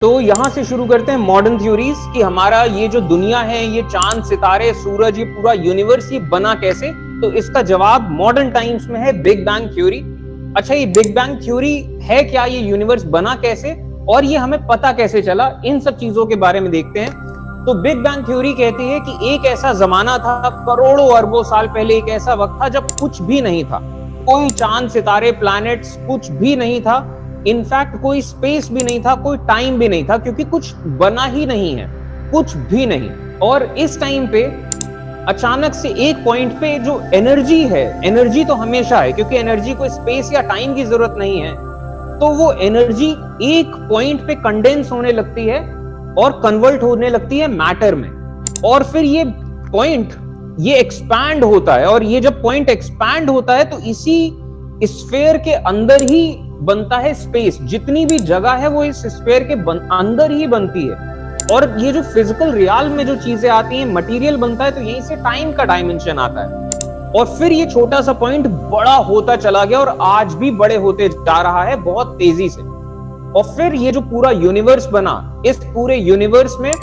तो यहाँ से शुरू करते हैं मॉडर्न थ्योरीज कि हमारा ये जो दुनिया है, ये चांद, सितारे, सूरज, ये पूरा यूनिवर्स ये बना कैसे। तो इसका जवाब मॉडर्न टाइम्स में है बिग बैंग थ्योरी। अच्छा, ये बिग बैंग थ्योरी है क्या, ये यूनिवर्स बना कैसे और ये हमें पता कैसे चला, इन सब चीजों के बारे में देखते हैं। तो बिग बैंग थ्योरी कहती है कि एक ऐसा जमाना था करोड़ों अरबों साल पहले, एक ऐसा वक्त था जब कुछ भी नहीं था, कोई चांद, सितारे, प्लैनेट्स कुछ भी नहीं था। इनफैक्ट कोई स्पेस भी नहीं था, कोई टाइम भी नहीं था, क्योंकि कुछ बना ही नहीं है, कुछ भी नहीं। और इस टाइम पे अचानक से एक पॉइंट पे जो एनर्जी है, एनर्जी तो हमेशा है क्योंकि एनर्जी को स्पेस या टाइम की जरूरत नहीं है, तो वो एनर्जी एक पॉइंट पे कंडेंस होने लगती है और कन्वर्ट होने लगती है मैटर में। और फिर ये पॉइंट ये एक्सपैंड होता है, और ये जब पॉइंट एक्सपैंड होता है तो इसी स्फीयर के अंदर ही बनता है स्पेस। जितनी भी जगह है वो इस स्फीयर के अंदर ही बनती है। और ये जो फिजिकल रियल में जो चीजें आती हैं, मटेरियल बनता है, तो यहीं से टाइम का डायमेंशन आता है। और फिर ये छोटा सा पॉइंट बड़ा होता चला गया और आज भी बड़े होते जा रहा है बहुत तेजी से। और फिर ये जो पूरा यूनिवर्स बना, इस पूरे यूनिवर्स में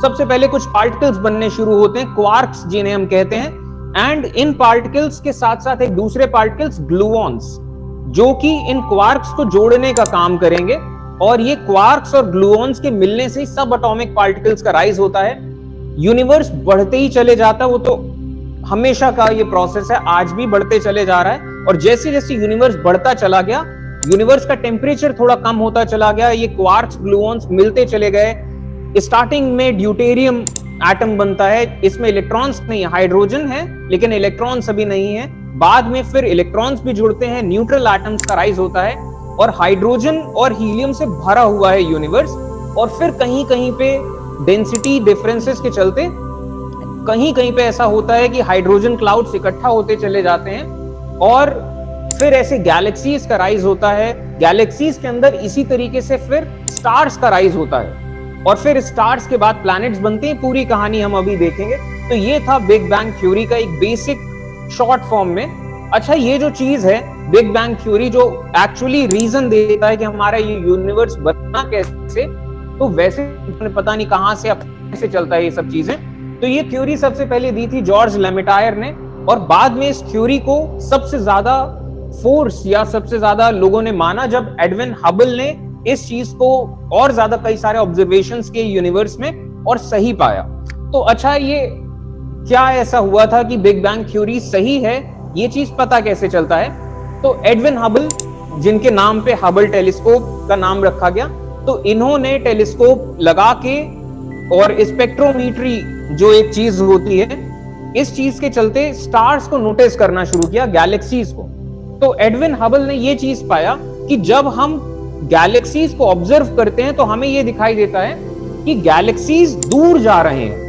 सबसे पहले कुछ पार्टिकल्स बनने शुरू होते हैं, क्वार्क्स जिन्हें हम कहते हैं। एंड इन पार्टिकल्स के साथ साथ एक दूसरे पार्टिकल्स, ग्लूऑन्स, जो कि इन क्वार्क्स को जोड़ने का काम करेंगे। और ये क्वार्क्स और ग्लूऑन्स के मिलने से ही सब एटॉमिक पार्टिकल्स का राइज होता है। यूनिवर्स बढ़ते ही चले जाता है, वो तो हमेशा का ये प्रोसेस है, आज भी बढ़ते चले जा रहा है। और जैसे जैसे यूनिवर्स बढ़ता चला गया, यूनिवर्स का टेम्परेचर थोड़ा कम होता चला गया, ये क्वार्क्स ग्लूऑन्स मिलते चले गए। स्टार्टिंग में ड्यूटेरियम एटम बनता है, इसमें इलेक्ट्रॉन्स नहीं है, हाइड्रोजन है लेकिन इलेक्ट्रॉन्स अभी नहीं है। बाद में फिर इलेक्ट्रॉन्स भी जुड़ते हैं, न्यूट्रल एटम्स का राइज होता है, और हाइड्रोजन और हीलियम से भरा हुआ है यूनिवर्स। और फिर कहीं कहीं पे डेंसिटी डिफरेंसेस के चलते कहीं कहीं पे ऐसा होता है कि हाइड्रोजन क्लाउड्स इकट्ठा होते चले जाते हैं, और फिर ऐसे गैलेक्सीज का राइज होता है। गैलेक्सीज के अंदर इसी तरीके से फिर स्टार्स का राइज होता है, और फिर स्टार्स के बाद प्लैनेट्स बनते हैं। पूरी कहानी हम अभी देखेंगे। तो ये था बिग बैंग थ्योरी का एक बेसिक शॉर्ट फॉर्म में। अच्छा, ये जो चीज है बिग बैंग थ्योरी, जो एक्चुअली रीजन देता है कि हमारा ये यूनिवर्स बना कैसे, तो वैसे पता नहीं कहां से अब कैसे चलता है ये सब चीजें। तो ये थ्योरी सबसे पहले दी थी जॉर्ज लेमेटायर ने, और बाद में इस थ्योरी को सबसे ज्यादा फोर्स या सबसे ज्यादा लोगों ने माना जब एडविन हबल ने इस चीज को और ज्यादा कई सारे ऑब्जर्वेशंस के यूनिवर्स में और सही पाया। तो अच्छा, ये क्या ऐसा हुआ था कि बिग बैंग थ्योरी सही है, ये चीज पता कैसे चलता है? तो एडविन हबल, जिनके नाम पे हबल टेलीस्कोप का नाम रखा गया, तो इन्होंने टेलीस्कोप लगा के और स्पेक्ट्रोमीट्री जो एक चीज होती है, इस चीज के चलते स्टार्स को नोटिस करना शुरू किया, गैलेक्सीज को। तो एडविन हबल ने ये चीज पाया कि जब हम गैलेक्सीज को ऑब्जर्व करते हैं तो हमें ये दिखाई देता है कि गैलेक्सीज दूर जा रहे हैं।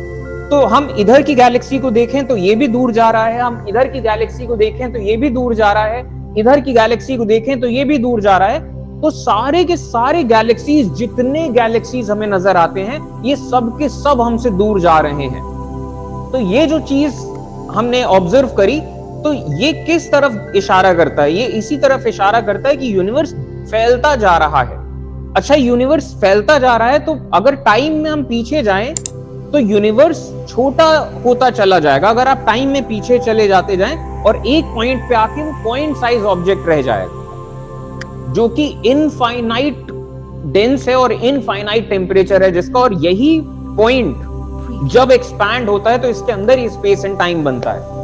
तो हम इधर की गैलेक्सी को देखें तो ये भी दूर जा रहा है, हम इधर की गैलेक्सी को देखें तो ये भी दूर जा रहा है, इधर की गैलेक्सी को देखें तो ये भी दूर जा रहा है। तो सारे के सारे गैलेक्सीज, जितने गैलेक्सीज हमें नजर आते हैं, ये सब के सब हमसे दूर जा रहे हैं। तो ये जो चीज हमने ऑब्जर्व करी, तो ये किस तरफ इशारा करता है? ये इसी तरफ इशारा करता है कि यूनिवर्स फैलता जा रहा है। अच्छा, यूनिवर्स फैलता जा रहा है, तो अगर टाइम में हम पीछे जाएं तो यूनिवर्स छोटा होता चला जाएगा। अगर आप टाइम में पीछे चले जाते जाएं और एक पॉइंट पे आके वो पॉइंट साइज ऑब्जेक्ट रह जाएगा, जो कि इनफाइनाइट डेंस है और इनफाइनाइट टेम्परेचर है जिसका। और यही पॉइंट जब एक्सपैंड होता है तो इसके अंदर ही स्पेस एंड टाइम बनता है।